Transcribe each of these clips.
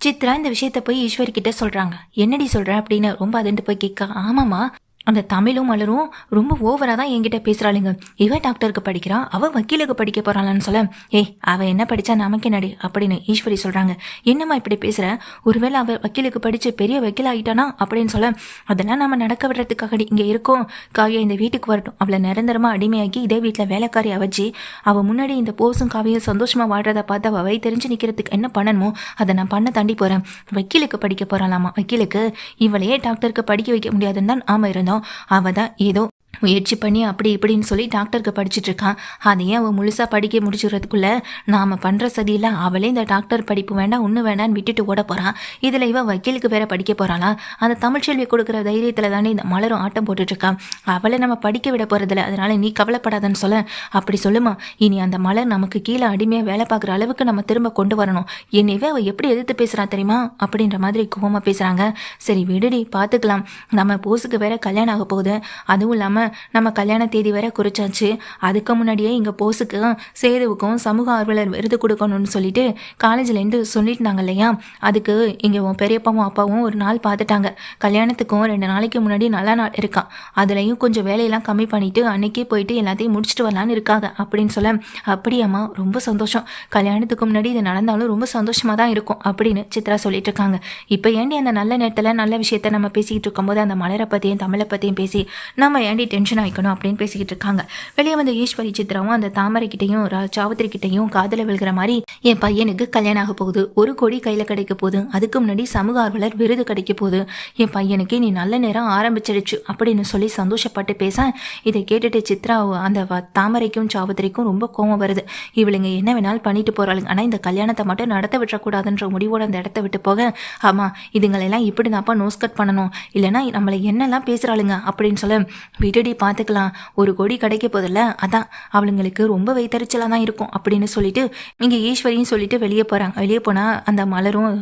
சித்ரா இந்த விஷயத்த போய் ஈஸ்வர் கிட்ட சொல்றாங்க. என்னடி சொல்ற அப்படின்னு ரொம்ப அதிர்ந்து போய் கேட்க, ஆமாமா, அந்த தமிழும் மலரும் ரொம்ப ஓவரா தான் என்கிட்ட பேசுறாளுங்க. இவ டாக்டருக்கு படிக்கிறா, அவ வக்கீலுக்கு படிக்க போறாளான்னு சொல்ல, ஏய் அவ என்ன படிச்சா நமக்கு என்னடி அப்படின்னு ஈஸ்வரி சொல்றாங்க. என்னம்மா இப்படி பேசுற? ஒருவேளை அவ வக்கீலுக்கு படிச்சு பெரிய வக்கீல் ஆகிட்டானா அப்படின்னு சொல்ல, அதெல்லாம் நம்ம நடக்க விடுறதுக்காக இங்க இருக்கோம். காவியா இந்த வீட்டுக்கு வரட்டும், அவளை நிரந்தரமா அடிமையாக்கி இதே வீட்டுல வேலைக்காரியா வச்சு அவ முன்னாடி இந்த போஸும் காவியும் சந்தோஷமா வாழ்றத பார்த்து அவ வை தெரிஞ்சு நிக்கிறதுக்கு என்ன பண்ணணுமோ அதை நான் பண்ண தாண்டி போறேன். வக்கீலுக்கு படிக்க போறாளாமா. வக்கீலுக்கு இவளையே டாக்டருக்கு படிக்க வைக்க முடியாதுன்னு தான் ஆமா இருந்தோம். அவ தான் ஏதோ முயற்சி பண்ணி அப்படி இப்படின்னு சொல்லி டாக்டருக்கு படிச்சுட்டு இருக்கான். அதையே அவன் முழுசா படிக்க முடிச்சுறதுக்குள்ள நாம பண்ற சதியில அவளே இந்த டாக்டர் படிப்பு வேண்டாம் ஒண்ணு வேண்டான்னு விட்டுட்டு ஓட போறான். இதுல இவ வக்கீலுக்கு வேற படிக்க போறாளா? அந்த தமிழ்ச்செல்வி கொடுக்குற தைரியத்துல தானே இந்த மலரும் ஆட்டம் போட்டுட்டு இருக்கான். அவளை நம்ம படிக்க விட போறதில்ல, அதனால நீ கவலைப்படாதன்னு சொல்ல, அப்படி சொல்லுமா, இனி அந்த மலர் நமக்கு கீழே அடிமையா வேலை பார்க்குற அளவுக்கு நம்ம திரும்ப கொண்டு வரணும். என்னவே அவ எப்படி எதிர்த்து பேசுறா தெரியுமா அப்படின்ற மாதிரி கோவமா பேசுறாங்க. சரி விடுடி பாத்துக்கலாம், நம்ம போஸுக்கு வேற கல்யாணம் ஆக போகுது, அதுவும் இல்லாம நம்ம கல்யாண தேதி வேற குறிச்சாச்சு. அதுக்கு முன்னாடியே இங்க போஸுக்கு சேதுவுக்கும் சமூக ஆர்வலர் விருது கொடுக்கணும்னு சொல்லிட்டு காலேஜ்ல இருந்து சொல்லிட்டாங்க இல்லையா. அதுக்கு இங்க உன் பெரியப்பாவும் அப்பாவும் ஒரு நாள் பார்த்துட்டாங்க. கல்யாணத்துக்கும் 2 நாளைக்கு முன்னாடி நல்ல நாள் இருக்கான். அதுலயும் கொஞ்சம் வேலையெல்லாம் கம்மி பண்ணிட்டு அன்னைக்கே போயிட்டு எல்லாத்தையும் முடிச்சுட்டு வரலான்னு இருக்காங்க அப்படின்னு சொல்ல, அப்படியாம்மா ரொம்ப சந்தோஷம், கல்யாணத்துக்கு முன்னாடி இது நடந்தாலும் ரொம்ப சந்தோஷமா தான் இருக்கும் அப்படின்னு சித்ரா சொல்லிட்டு இருக்காங்க. இப்போ ஏண்டி அந்த நல்ல நேரத்துல நல்ல விஷயத்த நம்ம பேசிக்கிட்டு இருக்கும்போது அந்த மலரை பத்தியும் தமிழை பத்தியும் பேசி நம்ம ஏண்டி டென்ஷன் ஆகிக்கணும் அப்படின்னு பேசிக்கிட்டு இருக்காங்க. வெளியே வந்து ஈஸ்வரி சித்ராவும் அந்த தாமரை கிட்டையும் சாவித்திரி கிட்டையும் காதல விழுகிற மாதிரி, என் பையனுக்கு கல்யாணம் ஆக போகுது, 1 கோடி கையில கிடைக்க போகுது, அதுக்கு முன்னாடி சமூக ஆர்வலர் விருது கிடைக்க போகுது, என் பையனுக்கு நீ நல்ல நேரம் ஆரம்பிச்சிடுச்சு அப்படின்னு சொல்லி சந்தோஷப்பட்டு பேச, இதை கேட்டுட்டு சித்ரா அந்த தாமரைக்கும் சாவித்திரிக்கும் ரொம்ப கோவம் வருது. இவளுங்க என்ன வேணாலும் பண்ணிட்டு போறாளுங்க, ஆனா இந்த கல்யாணத்தை மட்டும் நடத்த விட்டுறக்கூடாதுன்ற முடிவோட அந்த இடத்த விட்டு போக, ஆமா இதுங்களெல்லாம் இப்படி தான்ப்பா நோஸ் கட் பண்ணணும், இல்லைன்னா நம்மளை என்னெல்லாம் பேசுறாளுங்க அப்படின்னு சொல்ல, விடுடி பார்த்துக்கலாம், 1 கோடி கிடைக்க போதில்ல, அதான் அவளுங்களுக்கு ரொம்ப வைத்தறிச்சலாக தான் இருக்கும் அப்படின்னு சொல்லிட்டு இங்கே ஈஸ்வரியும் சொல்லிட்டு வெளியே போகிறாங்க. வெளியே போனால் அந்த மலரும்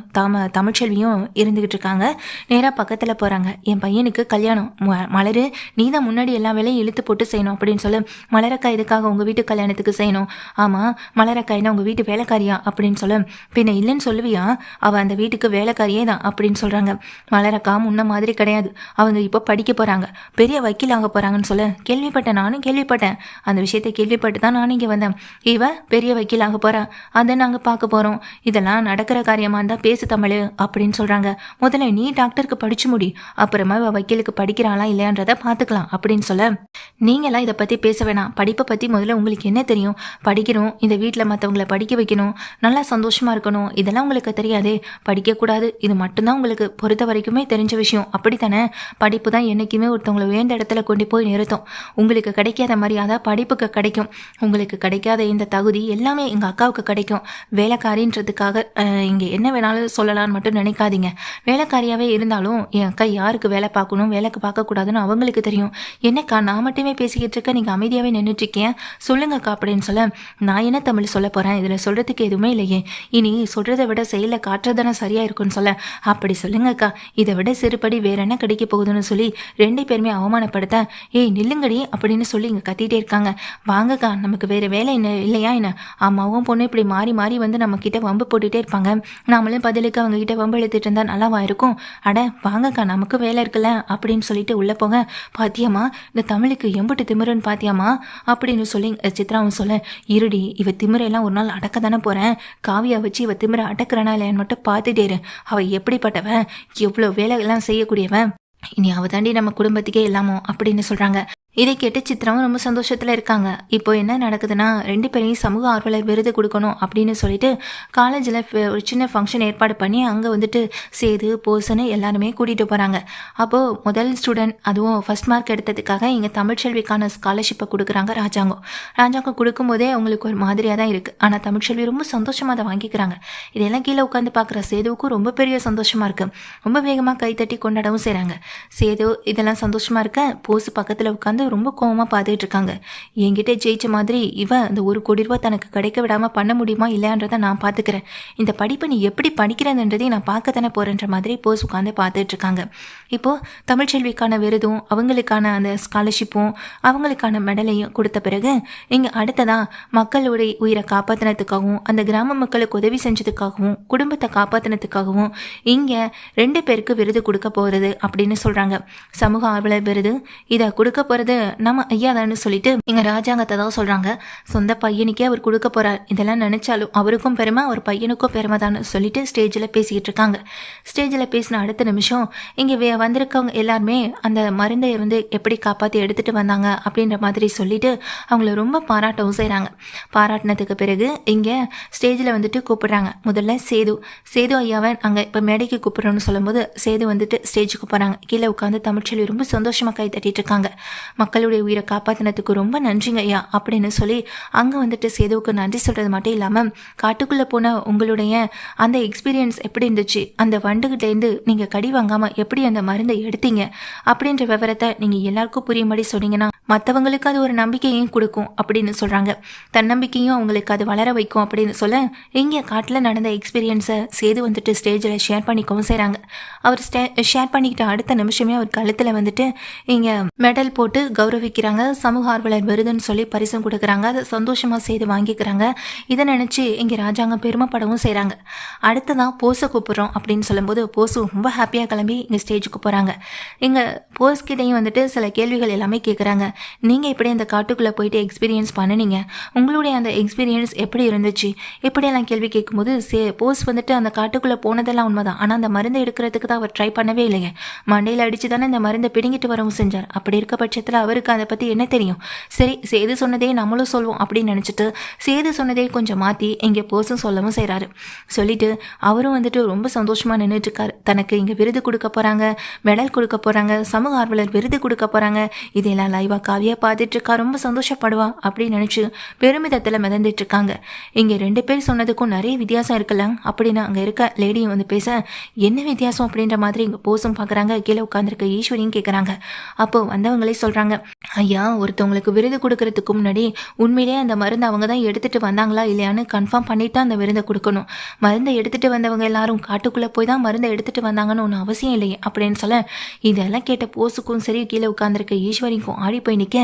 தமிழ்ச்செல்வியும் இருந்துக்கிட்டு இருக்காங்க. நேராக பக்கத்தில் போகிறாங்க. என் பையனுக்கு கல்யாணம், மலரு நீ தான் முன்னாடி எல்லா வேலையும் இழுத்து போட்டு செய்யணும் அப்படின்னு சொல்ல, மலரக்கா இதுக்காக உங்கள் வீட்டு கல்யாணத்துக்கு செய்யணும்? ஆமாம், மலரக்காய்னா உங்கள் வீட்டு வேலைக்காரியா அப்படின்னு சொல்ல, பின்ன இல்லைன்னு சொல்லுவியா, அவள் அந்த வீட்டுக்கு வேலைக்காரியே தான் அப்படின்னு சொல்கிறாங்க. மலரக்கா முன்ன மாதிரி கிடையாது, அவங்க இப்போ படிக்க போகிறாங்க, பெரிய வக்கீல் ஆக போகிறாங்கன்னு சொல்ல, கேள்விப்பட்டேன், நானும் கேள்விப்பட்டேன், அந்த விஷயத்தை கேள்விப்பட்டு தான் நானும் இங்கே வந்தேன். இவ பெரிய வக்கீல் ஆக போகிறா, அதை நாங்கள் பார்க்க போகிறோம், இதெல்லாம் நடக்கிற காரியமாக இருந்தால் பேசு தமிழ் அப்படின்னு சொல்கிறாங்க. முதல்ல நீ டாக்டருக்கு படிச்சு முடி, அப்புறமா வக்கீலுக்கு படிக்கிறாளா இல்லையான்றதை பார்த்துக்கலாம் அப்படின்னு சொல்ல, நீங்களாம் இதை பற்றி பேச வேணாம், படிப்பை பற்றி முதல்ல உங்களுக்கு என்ன தெரியும்? படிக்கணும், இந்த வீட்டில் மற்றவங்களை படிக்க வைக்கணும், நல்லா சந்தோஷமாக இருக்கணும், இதெல்லாம் உங்களுக்கு தெரியாதே, படிக்கக்கூடாது, இது மட்டும்தான் உங்களுக்கு பொறுத்த வரைக்குமே தெரிஞ்ச விஷயம் அப்படித்தானே? படிப்பு தான் என்றைக்குமே ஒருத்தவங்களை வேண்ட இடத்துல கொண்டு போய் நிறுத்தும். உங்களுக்கு கிடைக்காத மரியாதை படிப்புக்கு கிடைக்கும், உங்களுக்கு கிடைக்காத இந்த தகுதி எல்லாமே எங்கள் அக்காவுக்கு கிடைக்கும். வேலைக்காரின்றதுக்காக இங்கே என்ன வேணாலும் சொல்லலான்னு மட்டும் நினைக்காதீங்க. வேலைக்காரியாகவே இருந்தாலும் என் அக்கா யாருக்கு வேலை பார்க்கணும் வேலைக்கு பார்க்கக்கூடாதுன்னு அவங்களுக்கு தெரியும். என்னக்கா நான் மட்டுமே பேசிக்கிட்டு இருக்க, நீங்கள் அமைதியாகவே நின்றுட்டுருக்கேன், சொல்லுங்கக்கா அப்படின்னு சொல்ல, நான் என்ன தமிழ் சொல்ல போகிறேன், இதில் சொல்கிறதுக்கு எதுவுமே இல்லையே, இனி சொல்கிறத விட செயலில் காட்டுறதானே சரியாக இருக்குன்னு சொல்ல, அப்படி சொல்லுங்கக்கா, இதை விட சிறுபடி வேற என்ன கிடைக்க போகுதுன்னு சொல்லி 2 பேருமே அவமானப்படுத்த, ஏய் நில்லுங்கடி அப்படின்னு சொல்லி இங்கே கத்திட்டே இருக்காங்க. வாங்கக்கா நமக்கு வேறு வேலை என்ன இல்லையா என்ன? அம்மாவும் பொண்ணு இப்படி மாறி மாறி வந்து நம்ம கிட்ட வம்பு போட்டுகிட்டே இருப்பாங்க, நாமளும் பதிலுக்கு அவங்க கிட்ட வம்பு எழுத்துட்டு இருந்தால் நல்லாவா இருக்கும்? அட வாங்கக்கா நமக்கு வேலை இருக்குல்ல அப்படின்னு சொல்லிட்டு உள்ளே போங்க. பாத்தியாமா இந்த தமிழுக்கு எம்புட்டு திமிருன்னு பாத்தியாமா அப்படின்னு சொல்லி சித்ராவும் சொல்ல, இருடி இவ திமிரெல்லாம் ஒரு நாள் அடக்க தானே போகிறேன், காவியா வச்சு இவ திமிரை அடக்குறானா இல்லையான்னு மட்டும் பார்த்துட்டே இரு, அவள் எப்படிப்பட்டவன், எவ்வளோ வேலைகள்லாம் செய்யக்கூடியவன், இனி அவ தாண்டி நம்ம குடும்பத்துக்கே இல்லாமோ அப்படின்னு சொல்கிறாங்க. இதை கேட்டு சித்ராவும் ரொம்ப சந்தோஷத்தில் இருக்காங்க. இப்போ என்ன நடக்குதுன்னா, 2 பேரையும் சமூக ஆர்வலர் விருது கொடுக்கணும் அப்படின்னு சொல்லிட்டு காலேஜில் ஒரு சின்ன ஃபங்க்ஷன் ஏற்பாடு பண்ணி அங்கே வந்துட்டு சேது போசன்னு எல்லாருமே கூட்டிகிட்டு போகிறாங்க. அப்போது முதல் ஸ்டூடெண்ட், அதுவும் ஃபர்ஸ்ட் மார்க் எடுத்ததுக்காக இங்கே தமிழ்ச்செல்விக்கான ஸ்காலர்ஷிப்பை கொடுக்குறாங்க ராஜாங்கம் கொடுக்கும்போதே அவங்களுக்கு ஒரு மாதிரியாக தான் இருக்குது. ஆனால் தமிழ்ச்செல்வி ரொம்ப சந்தோஷமாக அதை வாங்கிக்கிறாங்க. இதெல்லாம் கீழே உட்காந்து பார்க்குற சேதுவுக்கும் ரொம்ப பெரிய சந்தோஷமாக இருக்குது. ரொம்ப வேகமாக கைத்தட்டி கொண்டாடவும் செய்கிறாங்க. சேது இதெல்லாம் சந்தோஷமாக இருக்க போஸ் பக்கத்தில் உட்காந்து வந்து ரொம்ப கோவமாக பார்த்துட்டு இருக்காங்க. என்கிட்ட ஜெயிச்ச மாதிரி அந்த 1 கோடி ரூபாய் தனக்கு கிடைக்க விடாமல் பண்ண முடியுமா இல்லையான்றதை நான் பார்த்துக்கிறேன். இந்த படிப்பை நீ எப்படி படிக்கிறதுன்றதையும் நான் பார்க்க தானே போகிறேன்ற மாதிரி போஸ் உட்காந்து பார்த்துட்டு இருக்காங்க. இப்போது தமிழ்ச்செல்விக்கான விருதும் அவங்களுக்கான அந்த ஸ்காலர்ஷிப்பும் அவங்களுக்கான மெடலையும் கொடுத்த பிறகு இங்கே அடுத்ததான் மக்களுடைய உயிரை காப்பாற்றினதுக்காகவும் அந்த கிராம மக்களுக்கு உதவி செஞ்சதுக்காகவும் குடும்பத்தை காப்பாற்றினதுக்காகவும் இங்கே 2 பேருக்கு விருது கொடுக்க போகிறது அப்படின்னு சொல்கிறாங்க. சமூக ஆர்வலர் விருது இதை கொடுக்க போகிறது நம்ம ஐயா தான்னு சொல்லிட்டு இங்கே ராஜாங்கத்தை தான் சொல்கிறாங்க. சொந்த பையனுக்கே அவர் கொடுக்க போகிறார். இதெல்லாம் நினச்சாலும் அவருக்கும் பெருமை அவர் பையனுக்கும் பெருமை தான் சொல்லிட்டு ஸ்டேஜில் பேசிக்கிட்டு இருக்காங்க. ஸ்டேஜில் பேசின அடுத்த நிமிஷம் இங்கே வந்திருக்கவங்க எல்லாருமே அந்த மருந்தை வந்து எப்படி காப்பாற்றி எடுத்துகிட்டு வந்தாங்க அப்படின்ற மாதிரி சொல்லிட்டு அவங்கள ரொம்ப பாராட்டவும் செய்கிறாங்க. பாராட்டினதுக்கு பிறகு இங்கே ஸ்டேஜில் வந்துட்டு கூப்பிடுறாங்க. முதல்ல சேது ஐயாவை அங்கே இப்போ மேடைக்கு கூப்பிட்றோன்னு சொல்லும்போது சேது வந்துட்டு ஸ்டேஜுக்கு போகிறாங்க. கீழே உட்காந்து தமிழ்ச்செல்வி ரொம்ப சந்தோஷமாக கை தட்டிட்டு இருக்காங்க. மக்களுடைய உயிரை காப்பாற்றினதுக்கு ரொம்ப நன்றிங்க ஐயா அப்படின்னு சொல்லி அங்கே வந்துட்டு சேதுவுக்கு நன்றி சொல்கிறது மட்டும் இல்லாமல் காட்டுக்குள்ளே போன உங்களுடைய அந்த எக்ஸ்பீரியன்ஸ் எப்படி இருந்துச்சு, அந்த வண்டுகிட்டேருந்து நீங்கள் கடி வாங்காமல் எப்படி அந்த மருந்தை எடுத்தீங்க அப்படின்ற விவரத்தை நீங்கள் எல்லாருக்கும் புரியும்படி சொன்னீங்கன்னா மற்றவங்களுக்கு அது ஒரு நம்பிக்கையும் கொடுக்கும் அப்படின்னு சொல்கிறாங்க. தன்னம்பிக்கையும் அவங்களுக்கு அது வளர வைக்கும் அப்படின்னு சொல்ல இங்கே காட்டில் நடந்த எக்ஸ்பீரியன்ஸை சேது வந்துட்டு ஸ்டேஜில் ஷேர் பண்ணிக்கவும் செய்கிறாங்க. அவர் ஷேர் பண்ணிக்கிட்ட அடுத்த நிமிஷமே அவர் கழுத்தில் வந்துட்டு இங்கே மெடல் போட்டு கௌரவிக்கிறாங்க. சமூக ஆர்வலர் விருதுன்னு சொல்லி பரிசும் கொடுக்குறாங்க. அதை சந்தோஷமாக செய்து வாங்கிக்கிறாங்க. இதை நினச்சி இங்கே ராஜாங்கம் பெருமைப்படவும் செய்கிறாங்க. அடுத்ததான் போஸை கூப்பிட்றோம் அப்படின்னு சொல்லும்போது போஸு ரொம்ப ஹாப்பியாக கிளம்பி இங்கே ஸ்டேஜுக்கு போகிறாங்க. இங்கே போஸ்கிட்டையும் வந்துட்டு சில கேள்விகள் எல்லாமே கேட்குறாங்க. நீங்கள் இப்படி அந்த காட்டுக்குள்ளே போயிட்டு எக்ஸ்பீரியன்ஸ் பண்ணினீங்க, உங்களுடைய அந்த எக்ஸ்பீரியன்ஸ் எப்படி இருந்துச்சு இப்படியெல்லாம் கேள்வி கேட்கும்போது போஸ் வந்துட்டு அந்த காட்டுக்குள்ளே போனதெல்லாம் உண்மைதான், ஆனால் அந்த மருந்தை எடுக்கிறதுக்கு தான் அவர் ட்ரை பண்ணவே இல்லைங்க. மண்டையில் அடித்து தானே இந்த மருந்தை பிடுங்கிட்டு வரவும் செஞ்சார். அப்படி இருக்க பட்சத்தில் அவருக்கு அதை பற்றி என்ன தெரியும்? சரி, சேது சொன்னதே நம்மளும் சொல்வோம் அப்படின்னு நினச்சிட்டு சேது சொன்னதே கொஞ்சம் மாற்றி இங்கே போஸும் சொல்லவும் செய்கிறாரு. சொல்லிட்டு அவரும் வந்துட்டு ரொம்ப சந்தோஷமாக நின்றுட்டுருக்காரு. தனக்கு இங்கே விருது கொடுக்க போகிறாங்க, மெடல் கொடுக்க போகிறாங்க, சமூக ஆர்வலர் விருது கொடுக்க போகிறாங்க. இதெல்லாம் லைவாக காவியாக பார்த்துட்ருக்கா, ரொம்ப சந்தோஷப்படுவா அப்படின்னு நினச்சி பெருமிதத்தில் மிதந்துட்டு இருக்காங்க. இங்கே 2 பேர் சொன்னதுக்கும் நிறைய வித்தியாசம் இருக்குல்ல அப்படின்னு அங்கே இருக்க லேடியும் வந்து பேச, என்ன வித்தியாசம் அப்படின்ற மாதிரி இங்கே போஸும் பார்க்குறாங்க. கீழே உட்காந்துருக்க ஈஸ்வரியும் கேட்குறாங்க. அப்போது வந்தவங்களே சொல்கிறாங்க, ஐயா ஒருத்தவங்களுக்கு விருது கொடுக்கறதுக்கு முன்னாடி உண்மையிலேயே அந்த மருந்து அவங்க தான் எடுத்துகிட்டு வந்தாங்களா இல்லையான்னு கன்ஃபார்ம் பண்ணிவிட்டு அந்த விருந்தை கொடுக்கணும். மருந்தை எடுத்துகிட்டு வந்தவங்க எல்லாரும் காட்டுக்குள்ளே போய் தான் மருந்தை எடுத்துகிட்டு வந்தாங்கன்னு ஒன்றும் அவசியம் இல்லையே அப்படின்னு சொல்ல, இதெல்லாம் கேட்ட போஸுக்கும் சரி கீழே உட்காந்துருக்க ஈஸ்வரிக்கும் ஆடி போய் நிற்க,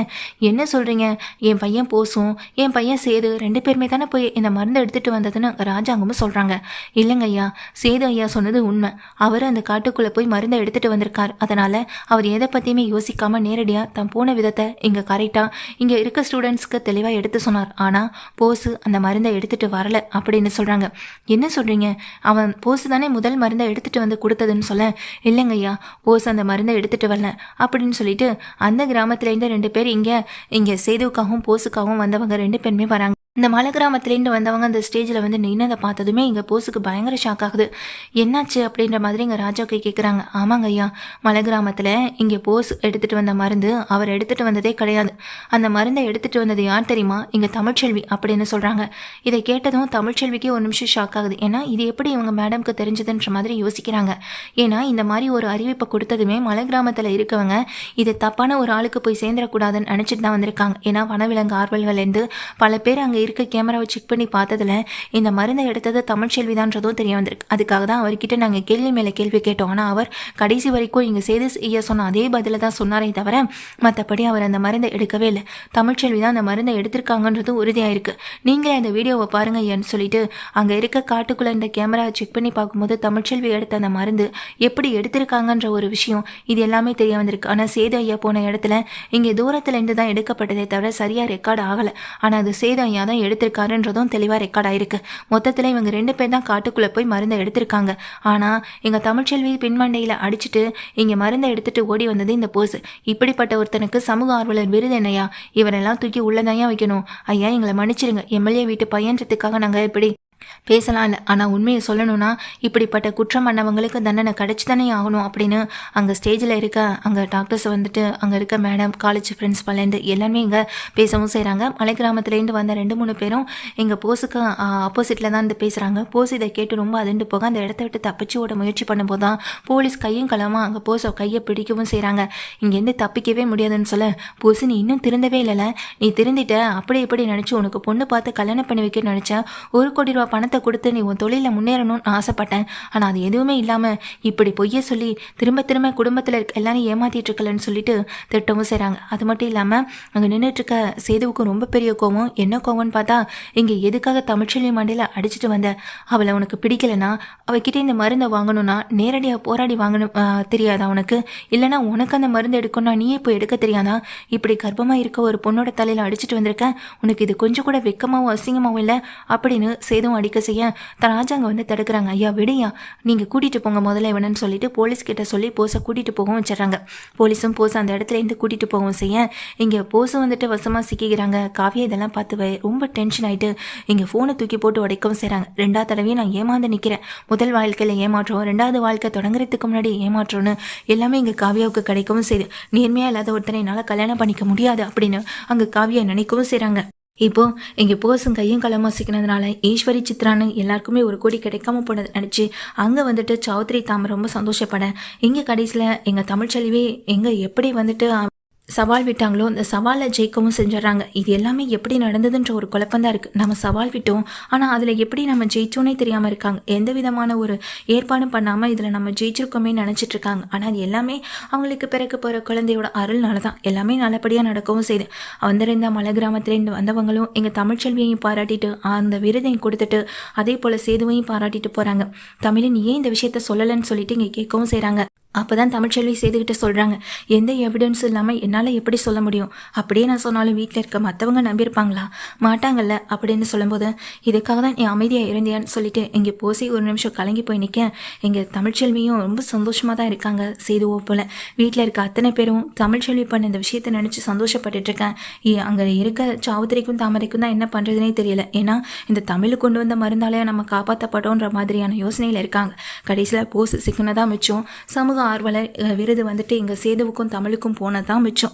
என்ன சொல்கிறீங்க, என் பையன் போஸும் என் பையன் சேது 2 பேருமே தானே போய் இந்த மருந்தை எடுத்துகிட்டு வந்ததுன்னு ராஜாங்கமும் சொல்கிறாங்க. இல்லைங்க ஐயா, சேது ஐயா சொன்னது உண்மை. அவர் அந்த காட்டுக்குள்ளே போய் மருந்தை எடுத்துகிட்டு வந்திருக்கார். அதனால் அவர் எதை பற்றியுமே யோசிக்காமல் நேரடியாக தான் போன விதத்தை இங்கே கரெக்டாக இங்கே இருக்க ஸ்டூடெண்ட்ஸ்க்கு தெளிவாக எடுத்து சொன்னார். ஆனால் போஸு அந்த மருந்தை எடுத்துகிட்டு வரலை அப்படின்னு சொல்கிறாங்க. என்ன சொல்கிறீங்க, அவன் போஸு தானே முதல் மருந்தை எடுத்துகிட்டு வந்து கொடுத்ததுன்னு சொல்ல, இல்லைங்க ஐயா போஸ் அந்த மருந்தை எடுத்துகிட்டு வரல அப்படின்னு சொல்லிட்டு அந்த கிராமத்துலேருந்து 2 பேர் இங்கே சேதுவுக்காகவும் போஸுக்காகவும் வந்தவங்க 2 பேருமே வராங்க. இந்த மலை கிராமத்துலேருந்து வந்தவங்க அந்த ஸ்டேஜில் வந்து நின்னதை பார்த்ததுமே இங்கே போஸுக்கு பயங்கர ஷாக் ஆகுது. என்னாச்சு அப்படின்ற மாதிரி இங்கே ராஜாவுக்கு கேட்குறாங்க. ஆமாங்க ஐயா, மலை கிராமத்தில் இங்கே போஸ் எடுத்துகிட்டு வந்த மருந்து அவர் எடுத்துகிட்டு வந்ததே கிடையாது. அந்த மருந்தை எடுத்துகிட்டு வந்தது யார் தெரியுமா, இங்கே தமிழ்ச்செல்வி அப்படின்னு சொல்கிறாங்க. இதை கேட்டதும் தமிழ்ச்செல்விக்கே ஒரு நிமிஷம் ஷாக் ஆகுது. ஏன்னா இது எப்படி இவங்க மேடம்க்கு தெரிஞ்சதுன்ற மாதிரி யோசிக்கிறாங்க. ஏன்னா இந்த மாதிரி ஒரு அறிவிப்பை கொடுத்ததுமே மலை கிராமத்தில் இருக்கவங்க இது தப்பான ஒரு ஆளுக்கு போய் சேர்ந்துடக்கூடாதுன்னு நினச்சிட்டு தான் வந்திருக்காங்க. ஏன்னா வனவிலங்கு ஆர்வல்கள்லேருந்து பல பேர் அங்கே இருக்க கேமராவை செக் பண்ணி பார்த்ததுல இந்த மருந்தை எடுத்தது தமிழ்ச்செல்வி தான்றதும் தெரிய வந்திருக்கு. அதுக்காக தான் அவர்கிட்ட நாங்கள் கேள்வி மேலே கேள்வி கேட்டோம். ஆனால் அவர் கடைசி வரைக்கும் இங்கே சேது ஐயா சொன்ன அதே பதில தான் சொன்னாரே தவிர மற்றபடி அவர் அந்த மருந்தை எடுக்கவே இல்லை. தமிழ்ச்செல்வி தான் அந்த மருந்தை எடுத்திருக்காங்கன்றது உறுதியாயிருக்கு. நீங்களே அந்த வீடியோவை பாருங்க ஐயான்னு சொல்லிட்டு அங்கே இருக்க காட்டுக்குள்ளே இந்த கேமராவை செக் பண்ணி பார்க்கும்போது தமிழ்ச்செல்வி எடுத்த அந்த மருந்து எப்படி எடுத்திருக்காங்கன்ற ஒரு விஷயம் இது எல்லாமே தெரிய வந்திருக்கு. ஆனால் சேது ஐயா போன இடத்துல இங்கே தூரத்துலேருந்து தான் எடுக்கப்பட்டதே தவிர சரியாக ரெக்கார்டு ஆகலை. ஆனால் அது சேது ஐயா தான் எடுத்திருக்காருன்றதும் தெளிவாக ரெக்கார்ட் ஆயிருக்கு. மொத்தத்தில் இவங்க 2 பேர் தான் காட்டுக்குள்ளே போய் மருந்தை எடுத்திருக்காங்க. ஆனால் எங்கள் தமிழ்ச்செல்வி பின்மண்டையில் அடிச்சுட்டு இங்கே மருந்தை எடுத்துட்டு ஓடி வந்தது இந்த போஸ். இப்படிப்பட்ட ஒருத்தனுக்கு சமூக ஆர்வலர் விருது என்னையா, இவரெல்லாம் தூக்கி உள்ளதாயா வைக்கணும். ஐயா எங்களை மன்னிச்சிருங்க, எம்எல்ஏ வீட்டு பையன்றதுக்காக நாங்கள் இப்படி பேசலாம் இல்லை, ஆனால் உண்மையை சொல்லணும்னா இப்படிப்பட்ட குற்றம் பண்ணவங்களுக்கு தண்டனை கிடைச்சி தானே ஆகணும் அப்படின்னு அங்கே ஸ்டேஜில் இருக்க அங்கே டாக்டர்ஸ் வந்துட்டு அங்கே இருக்க மேடம், காலேஜ் பிரின்ஸ்பாலேருந்து எல்லாமே இங்கே பேசவும் செய்கிறாங்க. மலை கிராமத்துலேருந்து வந்த 2-3 பேரும் எங்கள் போஸுக்கு ஆப்போசிட்டில் தான் இருந்து பேசுகிறாங்க. போஸ் இதை கேட்டு ரொம்ப அதிர்ந்து போக அந்த இடத்த விட்டு தப்பிச்சு ஓட முயற்சி பண்ணும்போது தான் போலீஸ் கையும் களமாக அங்கே போஸை கையை பிடிக்கவும் செய்கிறாங்க. இங்கேருந்து தப்பிக்கவே முடியாதுன்னு சொல்ல, போஸ் நீ இன்னும் திருந்தவே இல்லைல்ல, நீ திருந்திட்ட, அப்படி இப்படி நினச்சி உனக்கு பொண்ணு பார்த்து கல்யாணம் பண்ணி வைக்க நினச்சேன், 1 கோடி ரூபா பணத்தை கொடுத்து நீ உன் தொழிலில் முன்னேறணும்னு ஆசைப்பட்டேன். ஆனால் அது எதுவுமே இல்லாமல் இப்படி பொய்ய சொல்லி திரும்ப திரும்ப குடும்பத்தில் இருக்க எல்லாரும் ஏமாத்திட்டு இருக்கலன்னு சொல்லிட்டு திட்டமும் செய்கிறாங்க. அது மட்டும் இல்லாமல் அங்கே நின்றுட்டு இருக்க சேதுவுக்கு ரொம்ப பெரிய கோவம். என்ன கோவம்னு பார்த்தா, இங்கே எதுக்காக தமிழ்ச்செல்வி மண்டையில் அடிச்சுட்டு வந்த, அவளை உனக்கு பிடிக்கலைன்னா அவகிட்டே இந்த மருந்தை வாங்கணும்னா நேரடியாக போராடி வாங்கணும் தெரியாதா உனக்கு? இல்லைனா உனக்கு அந்த மருந்து எடுக்கணும்னா நீயே போய் எடுக்க தெரியாதா? இப்படி கர்ப்பமாக இருக்க ஒரு பொண்ணோட தலையில் அடிச்சுட்டு வந்திருக்க, உனக்கு இது கொஞ்சம் கூட வெக்கமாகவும் அசிங்கமாகவும் இல்லை அப்படின்னு சேதுவும் அடிக்க செய்ய ராஜாங்க வந்து தடுக்கிறாங்க. ஐயா விடையா, நீங்கள் கூட்டிகிட்டு போங்க முதல்ல இவனன்னு சொல்லிட்டு போலீஸ்கிட்ட சொல்லி போஸை கூட்டிகிட்டு போகவும் வச்சிடறாங்க. போலீஸும் போஸை அந்த இடத்துலேருந்து கூட்டிகிட்டு போகவும் செய்ய இங்கே போஸும் வந்துட்டு வசமாக சிக்கிக்கிறாங்க. காவியா இதெல்லாம் பார்த்து ரொம்ப டென்ஷன் ஆகிட்டு இங்கே ஃபோனை தூக்கி போட்டு உடைக்கவும் செய்கிறாங்க. 2வது தடவையும் நான் ஏமாந்து நிற்கிறேன், முதல் வாழ்க்கையில் ஏமாற்றம், 2வது வாழ்க்கை தொடங்குறதுக்கு முன்னாடி ஏமாற்றம்னு எல்லாமே இங்கே காவியாவுக்கு கிடைக்கவும் செய்யுது. நேர்மையாக இல்லாத ஒருத்தனை என்னால் கல்யாணம் பண்ணிக்க முடியாது அப்படின்னு அங்கே காவியா நினைக்கவும் செய்கிறாங்க. இப்போ இங்கே போஸும் கையும் களமாக சிக்கினதுனால ஈஸ்வரி சித்ரான்னு எல்லாருக்குமே 1 கோடி கிடைக்காம போனது நினச்சி அங்கே வந்துட்டு சௌத்ரி தாமரை ரொம்ப சந்தோஷப்பட, இங்கே கடைசியில் எங்கள் தமிழ்ச்செல்வி எங்கே எப்படி வந்துட்டு சவால் விட்டாங்களோ அந்த சவாலை ஜெயிக்கவும் செஞ்சிடறாங்க. இது எல்லாமே எப்படி நடந்ததுன்ற ஒரு குழப்பந்தான் இருக்குது. நம்ம சவால் விட்டோம், ஆனால் அதில் எப்படி நம்ம ஜெயிச்சோன்னே தெரியாமல் இருக்காங்க. எந்த விதமான ஒரு ஏற்பாடும் பண்ணாமல் இதில் நம்ம ஜெயிச்சிருக்கோமே நினச்சிட்ருக்காங்க. ஆனால் அது எல்லாமே அவங்களுக்கு பிறகு போகிற குழந்தையோட அருள்னால தான் எல்லாமே நல்லபடியாக நடக்கவும் செய்யுது. வந்திருந்த மலை கிராமத்துலேருந்து வந்தவங்களும் எங்கள் தமிழ்ச்செல்வியையும் பாராட்டிட்டு அந்த விருதையும் கொடுத்துட்டு அதே போல் சேதுவையும் பாராட்டிட்டு போகிறாங்க. தமிழன் ஏன் இந்த விஷயத்த சொல்லலைன்னு சொல்லிட்டு இங்கே கேட்கவும் செய்கிறாங்க. அப்போ தான் தமிழ்ச்செல்வி சேதுக்கிட்ட சொல்கிறாங்க, எந்த எவிடன்ஸும் இல்லாமல் என்னால் எப்படி சொல்ல முடியும்? அப்படியே நான் சொன்னாலும் வீட்டில் இருக்க மற்றவங்க நம்பியிருப்பாங்களா? மாட்டாங்கல்ல அப்படின்னு சொல்லும்போது, இதுக்காக தான் நீ அமைதியாக இருந்தியான்னு சொல்லிட்டு இங்கே போசி ஒரு நிமிஷம் கலங்கி போய் நிற்க, எங்கள் தமிழ்ச்செல்வியும் ரொம்ப சந்தோஷமாக தான் இருக்காங்க. சேதுவோ போல் வீட்டில் இருக்க அத்தனை பேரும் தமிழ்ச்செல்வி பண்ண இந்த விஷயத்தை நினச்சி சந்தோஷப்பட்டுட்ருக்கேன். அங்கே இருக்க சௌத்ரிக்கும் தாமரைக்கும் தான் என்ன பண்ணுறதுனே தெரியல. ஏன்னா இந்த தமிழ் கொண்டு வந்த மருந்தாலே நம்ம காப்பாற்றப்பட்டோன்ற மாதிரியான யோசனையில் இருக்காங்க. கடைசியில் போஸ் சிக்கனதான் மிச்சம். சமூக ஆர்வலர் விருது வந்துட்டு இங்கே சேதுவுக்கும் தமிழுக்கும் போனதான் மிச்சம்.